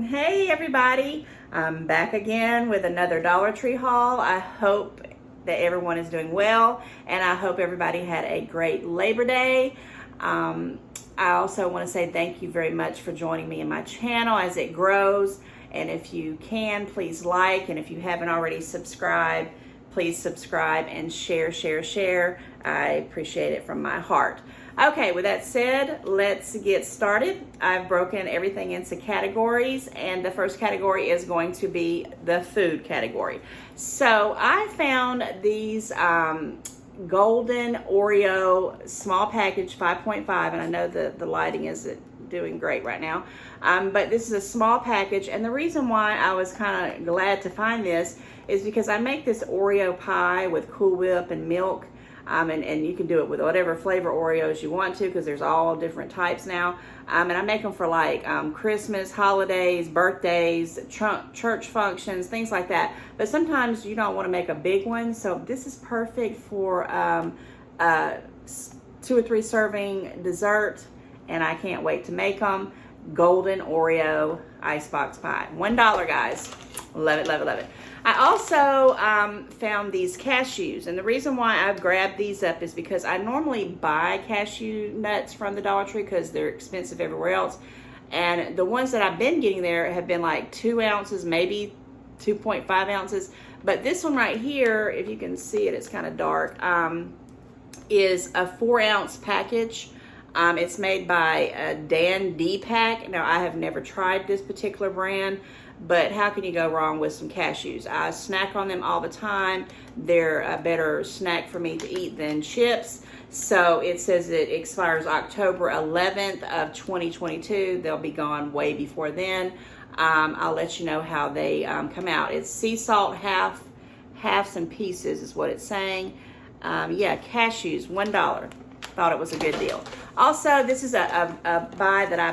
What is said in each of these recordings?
Hey everybody, I'm back again with another Dollar Tree haul. I hope that everyone is doing well, and I hope everybody had a great Labor Day. I also want to say thank you very much for joining me in my channel as it grows. And if you can, please like, and if you haven't already subscribed, please subscribe and share. I appreciate it from my heart. Okay, with that said, let's get started. I've broken everything into categories, and the first category is going to be the food category. So I found these golden Oreo small package 5.5, and I know the lighting isn't doing great right now, but this is a small package, and the reason why I was kind of glad to find this is because I make this Oreo pie with Cool Whip and milk. And you can do it with whatever flavor Oreos you want to, because there's all different types now. And I make them for like Christmas, holidays, birthdays, church functions, things like that. But sometimes you don't want to make a big one, so this is perfect for 2 or 3 serving dessert, and I can't wait to make them. Golden Oreo icebox pie, $1, guys. Love it, love it, love it. I also found these cashews, and the reason why I've grabbed these up is because I normally buy cashew nuts from the Dollar Tree because they're expensive everywhere else, and the ones that I've been getting there have been like 2 ounces, maybe 2.5 ounces, but this one right here, if you can see it, it's kind of dark, is a 4-ounce package. It's made by Dan D-Pack. Now, I have never tried this particular brand, but how can you go wrong with some cashews? I snack on them all the time. They're a better snack for me to eat than chips. So it says it expires October 11th of 2022. They'll be gone way before then. I'll let you know how they come out. It's sea salt halves and pieces is what it's saying. Yeah, cashews, $1. Thought it was a good deal. Also, this is a buy that I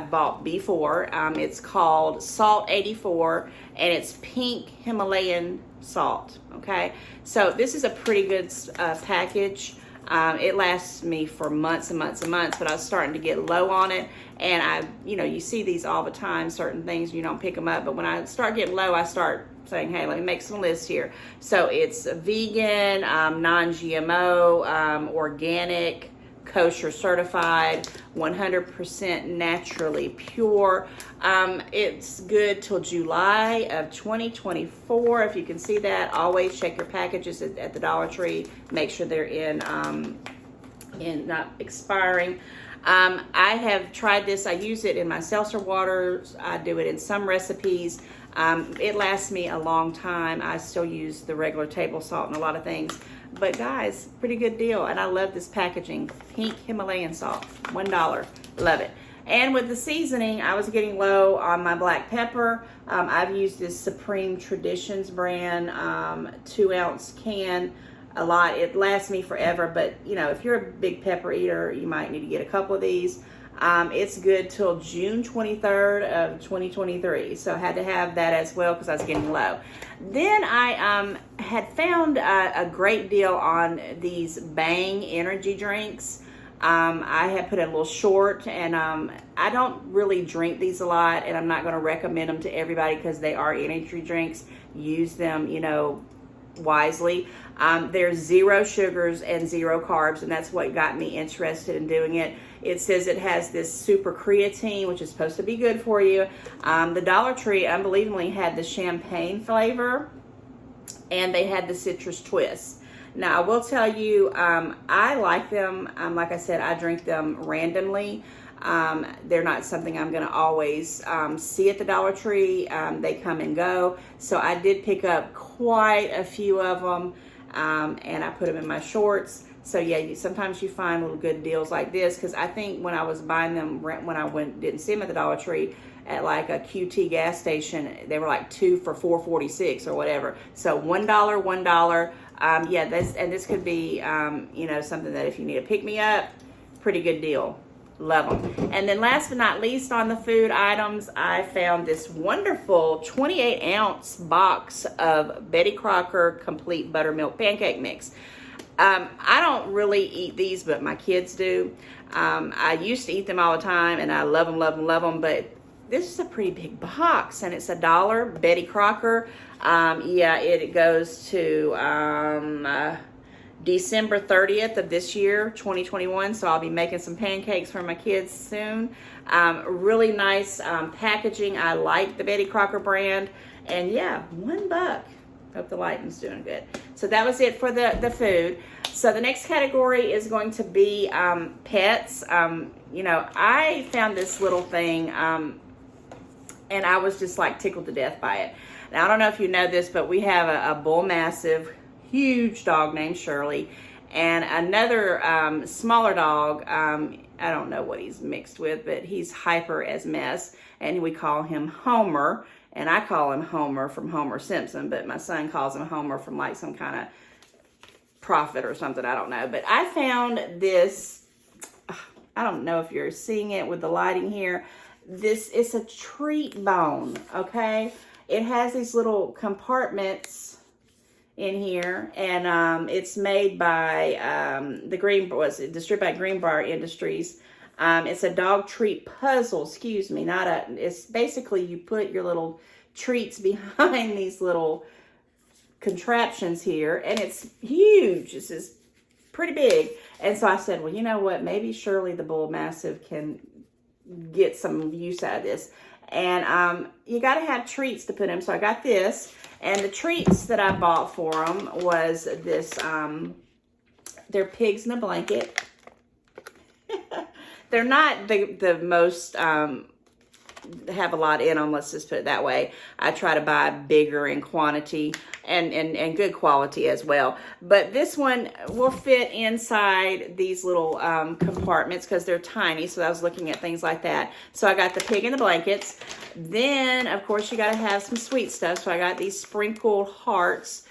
bought before. It's called Salt 84, and it's pink Himalayan salt. Okay, so this is a pretty good package. It lasts me for months and months and months, but I was starting to get low on it, and you see these all the time. Certain things you don't pick them up, but when I start getting low, I start saying, hey, let me make some lists here. So it's vegan, non-GMO, organic, kosher certified, 100% naturally pure. It's good till July of 2024. If you can see that, always check your packages at the Dollar Tree. Make sure they're in not expiring. I have tried this. I use it in my seltzer waters. I do it in some recipes. It lasts me a long time. I still use the regular table salt in a lot of things. But guys, pretty good deal. And I love this packaging. Pink Himalayan salt, $1. Love it. And with the seasoning, I was getting low on my black pepper. I've used this Supreme Traditions brand 2-ounce can a lot. It lasts me forever, but if you're a big pepper eater, you might need to get a couple of these. It's good till June 23rd of 2023, so I had to have that as well because I was getting low. Then I had found a great deal on these Bang energy drinks. I had put in a little short, and I don't really drink these a lot, and I'm not going to recommend them to everybody because they are energy drinks. Use them, wisely. There's 0 sugars and 0 carbs, and that's what got me interested in doing it. It says it has this super creatine, which is supposed to be good for you. The Dollar Tree, unbelievably, had the champagne flavor, and they had the citrus twist. Now, I will tell you, I like them. Like I said, I drink them randomly. They're not something I'm going to always see at the Dollar Tree. They come and go. So I did pick up quite a few of them, and I put them in my shorts. So yeah, sometimes you find little good deals like this, because I think when I was buying them, when I didn't see them at the Dollar Tree, at like a QT gas station, they were like 2 for $4.46 or whatever. So $1, $1. Yeah, this could be something that if you need to pick me up, pretty good deal. Love them. And then last but not least on the food items, I found this wonderful 28-ounce box of Betty Crocker Complete Buttermilk Pancake Mix. I don't really eat these, but my kids do. I used to eat them all the time, and I love them, love them, love them, but this is a pretty big box, and it's $1. Betty Crocker. Yeah, it goes to December 30th of this year, 2021. So I'll be making some pancakes for my kids soon. Really nice packaging. I like the Betty Crocker brand. And yeah, $1. Hope the lighting's doing good. So that was it for the food. So the next category is going to be pets. You know, I found this little thing and I was just like tickled to death by it. Now, I don't know if you know this, but we have a bull mastiff, huge dog named Shirley, and another smaller dog. I don't know what he's mixed with, but he's hyper as mess, and we call him Homer. And I call him Homer from Homer Simpson, but my son calls him Homer from like some kind of prophet or something. I don't know. But I found this, I don't know if you're seeing it with the lighting here. This is a treat bone, okay? It has these little compartments in here, and it's made by distributed by Greenbrier Industries. It's a dog treat puzzle, it's basically you put your little treats behind these little contraptions here, and it's huge. This is pretty big. And so I said, well, you know what, maybe Shirley the Bull Mastiff can get some use out of this. And you got to have treats to put in. So I got this, and the treats that I bought for them was this, they're pigs in a blanket. They're not the most, have a lot in them, let's just put it that way. I try to buy bigger in quantity and good quality as well. But this one will fit inside these little compartments because they're tiny. So I was looking at things like that. So I got the pig in the blankets. Then, of course, you got to have some sweet stuff. So I got these sprinkled hearts.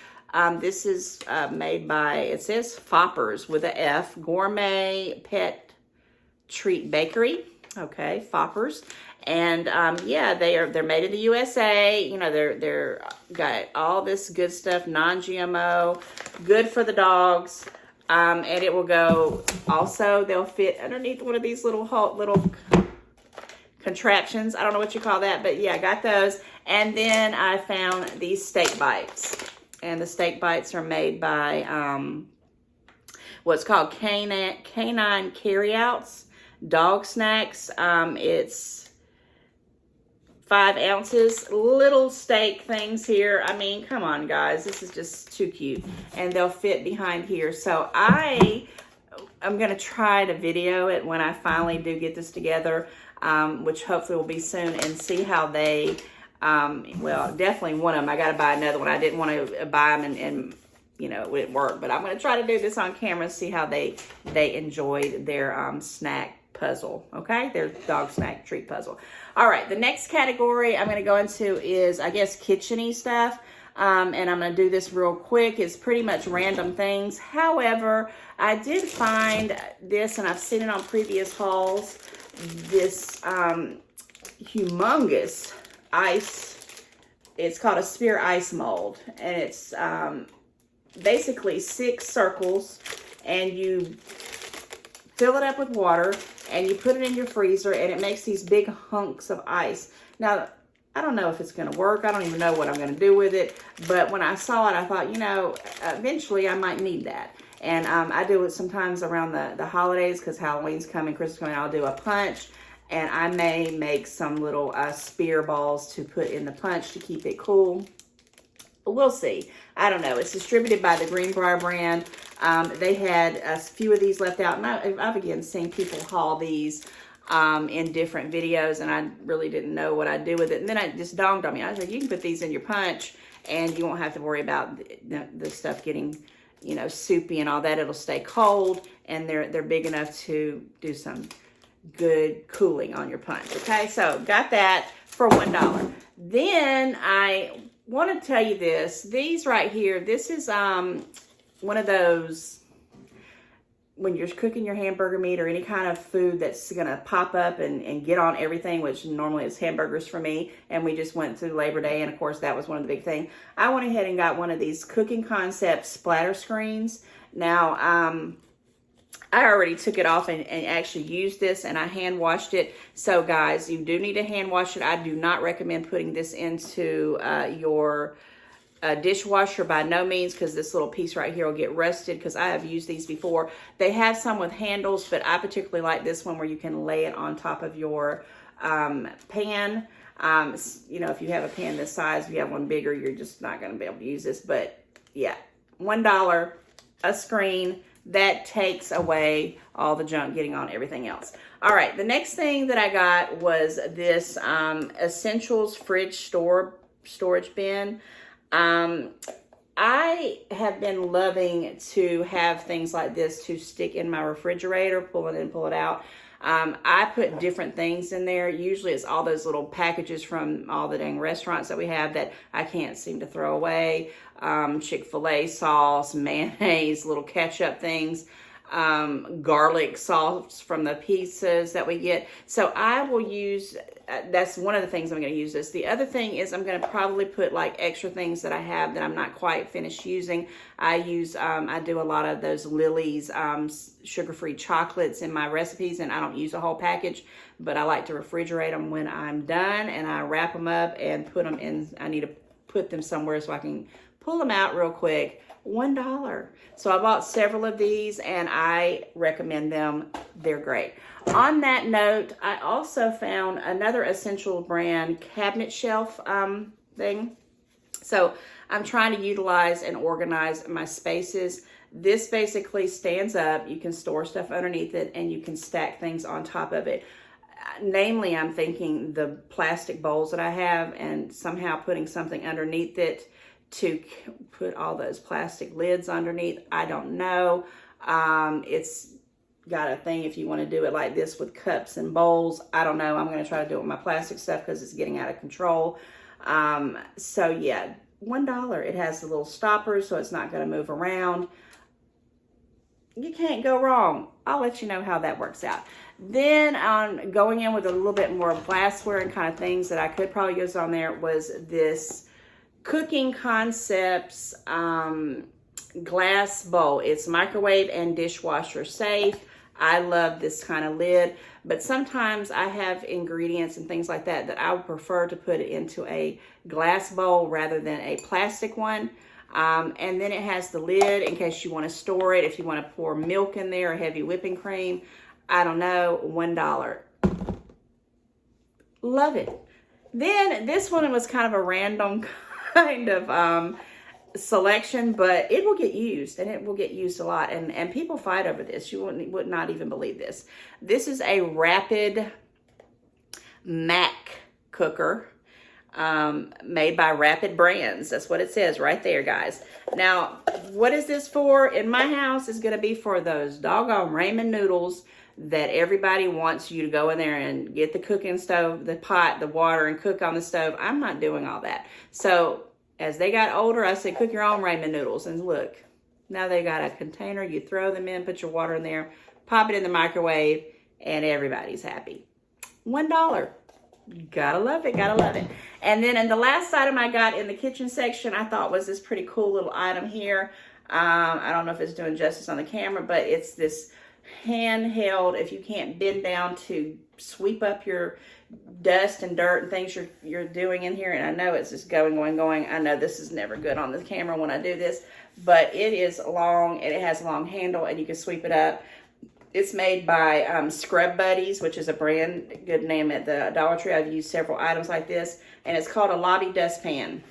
This is made by, it says Foppers with a F, Gourmet Pet Treat Bakery. Okay, Foppers. And yeah, they're made in the USA. You know, they're got all this good stuff, non-GMO, good for the dogs. And it will go, also they'll fit underneath one of these little contraptions. I don't know what you call that, but yeah, I got those. And then I found these steak bites. And the steak bites are made by what's called Canine Carryouts Dog Snacks. It's 5 ounces, little steak things here. I mean, come on, guys. This is just too cute. And they'll fit behind here. So I'm going to try to video it when I finally do get this together, which hopefully will be soon, and see how they, well, definitely one of them. I got to buy another one. I didn't want to buy them and you know, it wouldn't work. But I'm going to try to do this on camera, see how they enjoyed their snack puzzle, okay? Their dog snack treat puzzle. All right, the next category I'm going to go into is, I guess, kitchen-y stuff. And I'm going to do this real quick. It's pretty much random things. However, I did find this, and I've seen it on previous hauls, this humongous ice. It's called a spear ice mold, and it's basically 6 circles, and you fill it up with water, and you put it in your freezer, and it makes these big hunks of ice. Now, I don't know if it's going to work. I don't even know what I'm going to do with it. But when I saw it, I thought, you know, eventually I might need that. And I do it sometimes around the holidays, because Halloween's coming, Christmas coming. I'll do a punch, and I may make some little spear balls to put in the punch to keep it cool. We'll see. I don't know. It's distributed by the Greenbrier brand. They had a few of these left out, and I've again seen people haul these in different videos, and I really didn't know what I'd do with it. And then it just dawned on me. I was like, you can put these in your punch, and you won't have to worry about the stuff getting, you know, soupy and all that. It'll stay cold, and they're big enough to do some good cooling on your punch. Okay, so got that for $1. Then I want to tell you this. These right here, this is one of those, when you're cooking your hamburger meat or any kind of food that's going to pop up and get on everything, which normally is hamburgers for me, and we just went through Labor Day, and of course that was one of the big things. I went ahead and got one of these Cooking Concepts splatter screens. Now, I already took it off and actually used this, and I hand washed it. So guys, you do need to hand wash it. I do not recommend putting this into your dishwasher by no means, because this little piece right here will get rusted, because I have used these before. They have some with handles, but I particularly like this one where you can lay it on top of your pan. You know, if you have a pan this size, if you have one bigger, you're just not going to be able to use this. But yeah, $1 a screen. That takes away all the junk getting on everything else. All right, the next thing that I got was this Essentials fridge storage bin. I have been loving to have things like this to stick in my refrigerator, pull it in, pull it out. I put different things in there. Usually it's all those little packages from all the dang restaurants that we have that I can't seem to throw away. Chick-fil-A sauce, mayonnaise, little ketchup things, garlic sauce from the pizzas that we get. So I will use, that's one of the things I'm going to use this. The other thing is I'm going to probably put like extra things that I have that I'm not quite finished using. I do a lot of those Lily's sugar-free chocolates in my recipes, and I don't use a whole package, but I like to refrigerate them when I'm done, and I wrap them up and put them in. I need to put them somewhere so I can pull them out real quick. $1. So I bought several of these, and I recommend them. They're great. On that note, I also found another Essential brand cabinet shelf thing. So I'm trying to utilize and organize my spaces. This basically stands up. You can store stuff underneath it, and you can stack things on top of it. Namely, I'm thinking the plastic bowls that I have, and somehow putting something underneath it to put all those plastic lids underneath. I don't know. It's got a thing if you want to do it like this with cups and bowls. I don't know. I'm going to try to do it with my plastic stuff because it's getting out of control. So yeah, $1. It has the little stoppers so it's not going to move around. You can't go wrong. I'll let you know how that works out. Then going in with a little bit more glassware and kind of things that I could probably use on there was this Cooking Concepts glass bowl. It's microwave and dishwasher safe. I love this kind of lid, but sometimes I have ingredients and things like that I would prefer to put it into a glass bowl rather than a plastic one. And then it has the lid in case you want to store it, if you want to pour milk in there or heavy whipping cream. I don't know, $1. Love it. Then this one was kind of a random kind of selection, but it will get used, and it will get used a lot, and people fight over this. You would not even believe this. This is a Rapid Mac cooker made by Rapid Brands. That's what it says right there, guys. Now, what is this for? In my house, it's going to be for those doggone ramen noodles that everybody wants you to go in there and get the cooking stove, the pot, the water, and cook on the stove. I'm not doing all that. So as they got older, I said, cook your own ramen noodles. And look, now they got a container. You throw them in, put your water in there, pop it in the microwave, and everybody's happy. $1. Gotta love it, gotta love it. And then in the last item I got in the kitchen section, I thought was this pretty cool little item here. I don't know if it's doing justice on the camera, but it's this handheld, if you can't bend down to sweep up your dust and dirt and things you're doing in here. And I know it's just going. I know this is never good on the camera when I do this, but it is long, and it has a long handle, and you can sweep it up. It's made by Scrub Buddies, which is a brand, good name at the Dollar Tree. I've used several items like this, and it's called a lobby dustpan.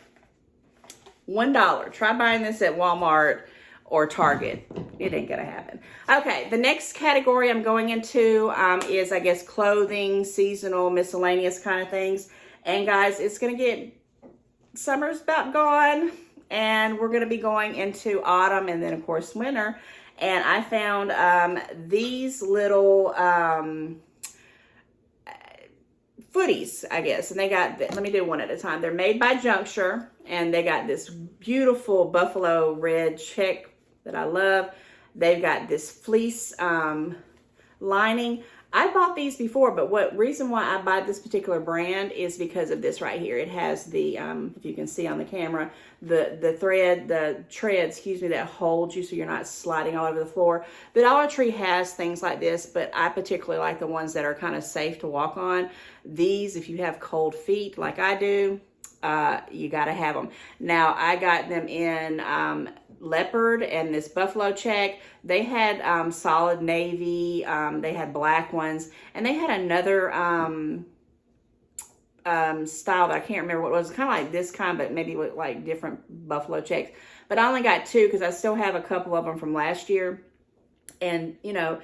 $1. Try buying this at Walmart or Target. It ain't gonna happen. Okay, the next category I'm going into is, I guess, clothing, seasonal, miscellaneous kind of things. And guys, it's gonna get, summer's about gone, and we're gonna be going into autumn and then of course winter. And I found these little footies, I guess. And they got, let me do one at a time. They're made by Juncture, and they got this beautiful buffalo red check that I love. They've got this fleece lining. I bought these before, but what reason why I buy this particular brand is because of this right here. It has the, if you can see on the camera, the tread, excuse me, that holds you so you're not sliding all over the floor. The Dollar Tree has things like this, but I particularly like the ones that are kind of safe to walk on. These, if you have cold feet like I do, you got to have them. Now, I got them in leopard and this buffalo check. They had solid navy, they had black ones, and they had another style that I can't remember what it was. Kind of like this kind, but maybe with like different buffalo checks. But I only got two because I still have a couple of them from last year. And, you know,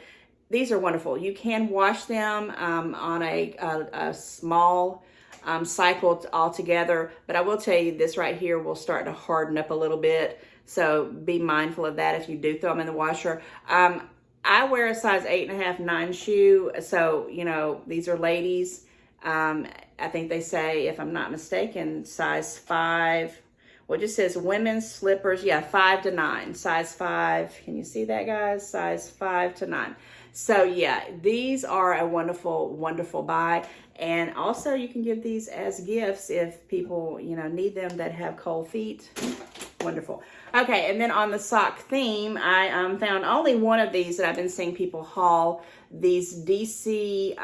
these are wonderful. You can wash them on a small cycle altogether, but I will tell you this right here will start to harden up a little bit. So be mindful of that if you do throw them in the washer. I wear a size 8.5, 9 shoe. So, you know, these are ladies. I think they say, if I'm not mistaken, size 5. Well, it just says women's slippers. Yeah, 5 to 9. Size 5. Can you see that, guys? Size 5 to 9. So, yeah, these are a wonderful, wonderful buy. And also, you can give these as gifts if people, you know, need them that have cold feet. Wonderful. Okay, and then on the sock theme, I found only one of these that I've been seeing people haul. These DC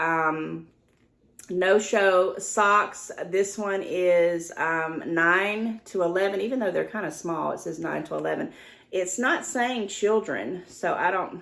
no-show socks. This one is 9 to 11, even though they're kind of small. It says 9 to 11. It's not saying children, so I don't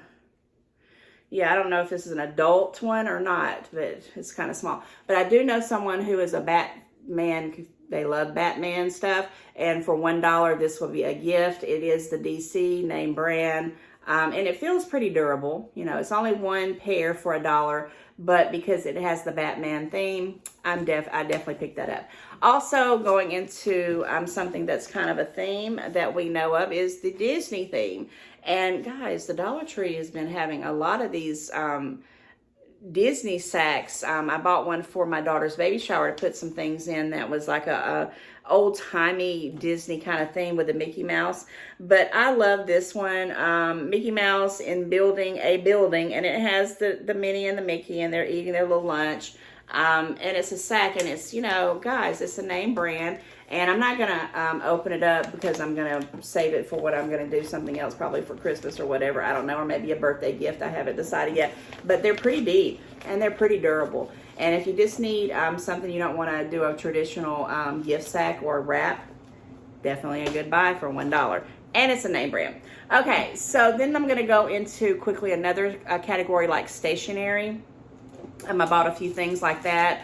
know if this is an adult one or not, but it's kind of small. But I do know someone who is a Batman. They love Batman stuff, and for $1, this will be a gift. It is the DC name brand, and it feels pretty durable. You know, it's only one pair for $1, but because it has the Batman theme, I definitely picked that up. Also, going into something that's kind of a theme that we know of is the Disney theme. And guys, the Dollar Tree has been having a lot of these Disney sacks. I bought one for my daughter's baby shower to put some things in that was like a old-timey Disney kind of thing with a Mickey Mouse. But I love this one. Mickey Mouse in building a building, and it has the Minnie and the Mickey, and they're eating their little lunch. And it's a sack, and it's, you know, guys, it's a name brand. And I'm not going to open it up because I'm going to save it for what I'm going to do, something else probably for Christmas or whatever. I don't know, or maybe a birthday gift. I haven't decided yet. But they're pretty deep, and they're pretty durable. And if you just need something you don't want to do a traditional gift sack or wrap, definitely a good buy for $1. And it's a name brand. Okay, so then I'm going to go into quickly another category like stationery. I bought a few things like that.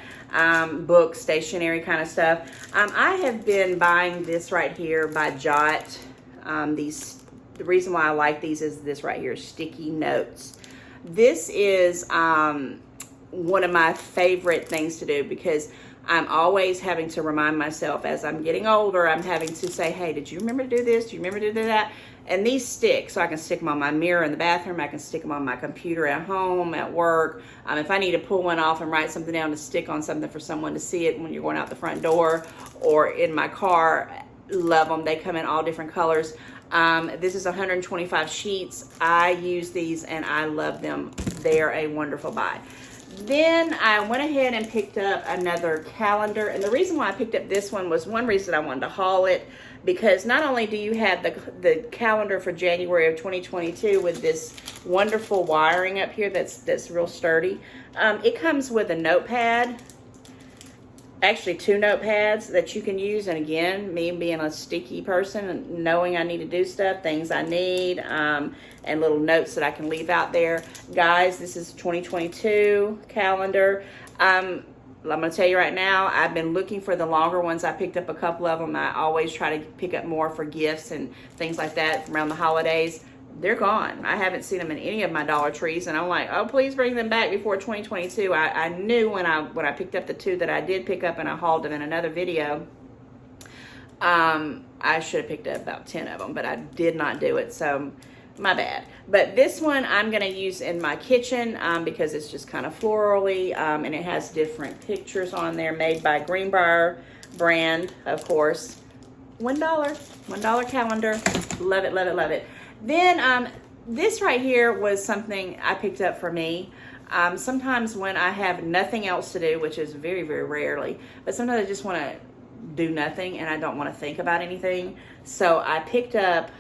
Books, stationery kind of stuff. I have been buying this right here by Jot. The reason why I like these is this right here, sticky notes. This is one of my favorite things to do because I'm always having to remind myself as I'm getting older, I'm having to say, hey, did you remember to do this? Do you remember to do that? And these stick, so I can stick them on my mirror in the bathroom. I can stick them on my computer at home, at work. If I need to pull one off and write something down to stick on something for someone to see it when you're going out the front door or in my car, love them. They come in all different colors. This is 125 sheets. I use these and I love them. They're a wonderful buy. Then I went ahead and picked up another calendar. And the reason why I picked up this one was one reason I wanted to haul it, because not only do you have the calendar for January of 2022 with this wonderful wiring up here that's real sturdy, it comes with a notepad, actually 2 notepads that you can use. And again, me being a sticky person and knowing I need to do stuff, things I need, and little notes that I can leave out there. Guys, this is 2022 calendar. I'm going to tell you right now, I've been looking for the longer ones. I picked up a couple of them. I always try to pick up more for gifts and things like that around the holidays. They're gone. I haven't seen them in any of my Dollar Trees, and I'm like, oh, please bring them back before 2022. I knew when I picked up the 2 that I did pick up and I hauled them in another video, I should have picked up about 10 of them, but I did not do it, so my bad. But this one I'm going to use in my kitchen because it's just kind of florally, and it has different pictures on there made by Greenbrier brand, of course. $1 calendar. Love it, love it, love it. Then this right here was something I picked up for me. Sometimes when I have nothing else to do, which is very, very rarely, but sometimes I just want to do nothing and I don't want to think about anything. So I picked up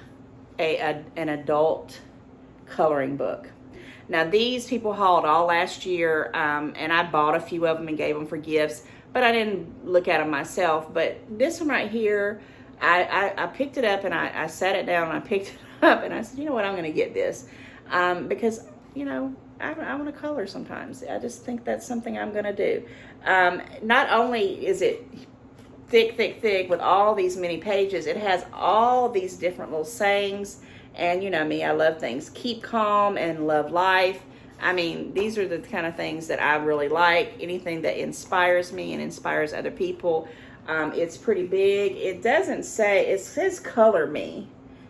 an adult coloring book. Now these people hauled all last year, and I bought a few of them and gave them for gifts, but I didn't look at them myself. But this one right here, I picked it up and I sat it down and I picked it up and I said, you know what, I'm going to get this because, you know, I want to color sometimes. I just think that's something I'm going to do. Not only is it thick with all these many pages, it has all these different little sayings. And you know me, I love things. Keep calm and love life. I mean, these are the kind of things that I really like. Anything that inspires me and inspires other people. It's pretty big. It doesn't say, it says Color Me.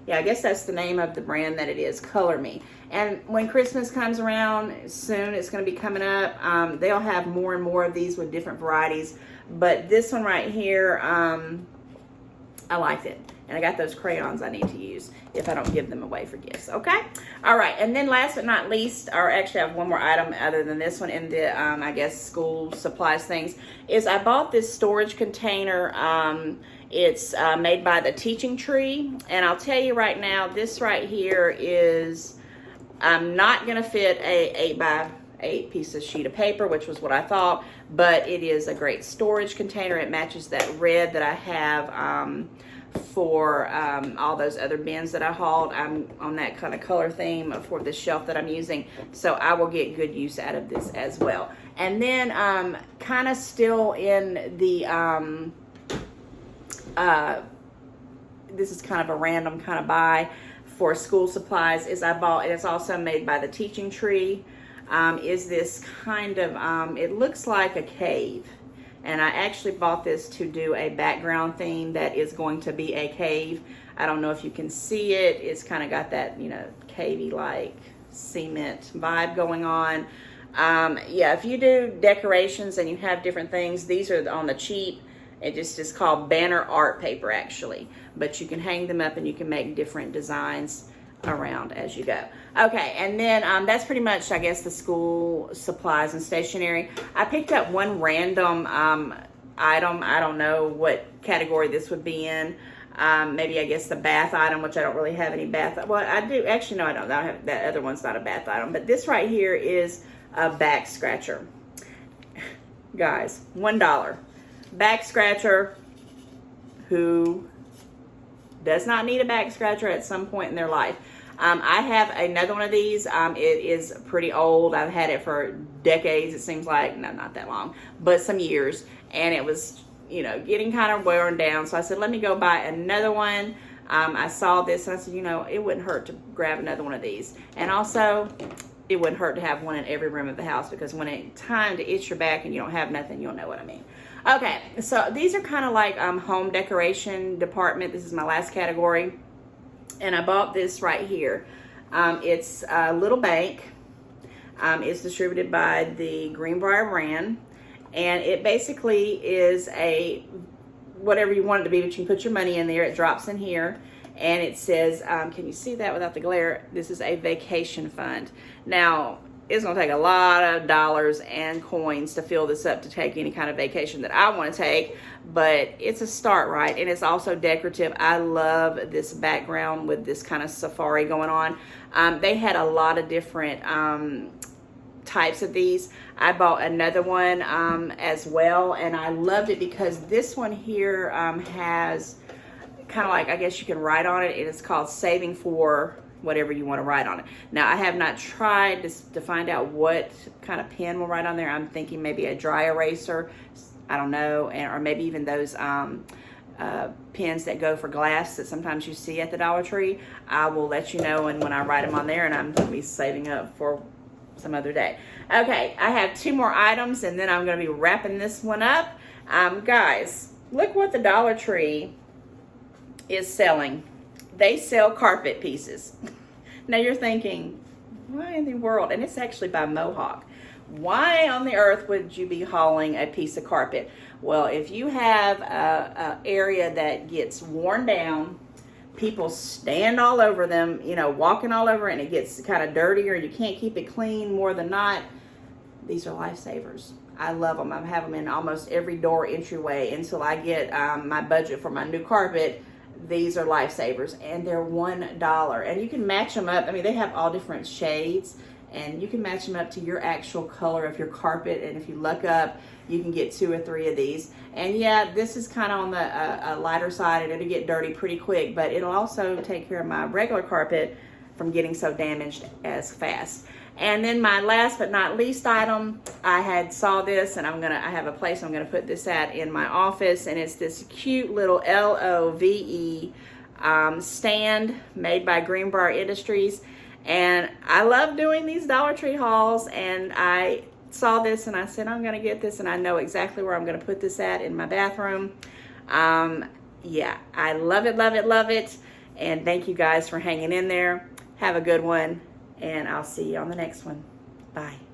Yeah, I guess that's the name of the brand that it is, Color Me. And when Christmas comes around, soon it's going to be coming up, they'll have more and more of these with different varieties. But this one right here, I liked it. And I got those crayons I need to use if I don't give them away for gifts, okay? All right, and then last but not least, or actually I have one more item other than this one in the, I guess, school supplies things, is I bought this storage container. It's made by the Teaching Tree. And I'll tell you right now, this right here is not going to fit a 8x8 piece of sheet of paper, which was what I thought, but it is a great storage container. It matches that red that I have for all those other bins that I hauled. I'm on that kind of color theme for this shelf that I'm using, so I will get good use out of this as well. And then kind of still in the this is kind of a random kind of buy for school supplies, is I bought, and it's also made by the Teaching Tree, is this kind of it looks like a cave. And I actually bought this to do a background theme that is going to be a cave. I don't know if you can see it. It's kind of got that, you know, cavey like cement vibe going on. Yeah, if you do decorations and you have different things, these are on the cheap. It just is called banner art paper actually. But you can hang them up and you can make different designs around as you go. Okay, and then that's pretty much, I guess, the school supplies and stationery. I picked up one random item. I don't know what category this would be in. Maybe, I guess, the bath item, which I don't really have any bath. Well, I do. Actually, no, I don't. That other one's not a bath item. But this right here is a back scratcher. Guys, $1. Back scratcher. Who does not need a back scratcher at some point in their life? I have another one of these. It is pretty old. I've had it for decades. It seems like, no, not that long, but some years. And it was, you know, getting kind of worn down. So I said, let me go buy another one. I saw this and I said, you know, it wouldn't hurt to grab another one of these. And also, it wouldn't hurt to have one in every room of the house, because when it's time to itch your back and you don't have nothing, you'll know what I mean. Okay, so these are kind of like home decoration department. This is my last category. And I bought this right here. It's a little bank. It's distributed by the Greenbrier brand. And it basically is a, whatever you want it to be, but you can put your money in there. It drops in here. And it says, can you see that without the glare? This is a vacation fund. Now, it's going to take a lot of dollars and coins to fill this up to take any kind of vacation that I want to take, but it's a start, right? And it's also decorative. I love this background with this kind of safari going on. They had a lot of different types of these. I bought another one as well, and I loved it because this one here has kind of like, I guess you can write on it, and it's called Saving for whatever you want to write on it. Now, I have not tried to find out what kind of pen will write on there. I'm thinking maybe a dry eraser, I don't know, or maybe even those pens that go for glass that sometimes you see at the Dollar Tree. I will let you know and when I write them on there, and I'm going to be saving up for some other day. Okay, I have 2 more items, and then I'm going to be wrapping this one up. Guys, look what the Dollar Tree is selling. They sell carpet pieces. Now you're thinking, why in the world? And it's actually by Mohawk. Why on the earth would you be hauling a piece of carpet? Well, if you have an area that gets worn down, people stand all over them, you know, walking all over, and it gets kind of dirty, or you can't keep it clean more than not, these are lifesavers. I love them. I have them in almost every door entryway until I get my budget for my new carpet. These are lifesavers, and they're $1. And you can match them up. I mean, they have all different shades, and you can match them up to your actual color of your carpet. And if you luck up, you can get 2 or 3 of these. And yeah, this is kind of on the lighter side, and it'll get dirty pretty quick, but it'll also take care of my regular carpet from getting so damaged as fast. And then my last but not least item, I saw this, and I have a place I'm gonna put this at in my office, and it's this cute little LOVE stand made by Greenbrier Industries. And I love doing these Dollar Tree hauls, and I saw this and I said, I'm gonna get this, and I know exactly where I'm gonna put this at in my bathroom. Yeah, I love it, love it, love it. And thank you guys for hanging in there. Have a good one, and I'll see you on the next one. Bye.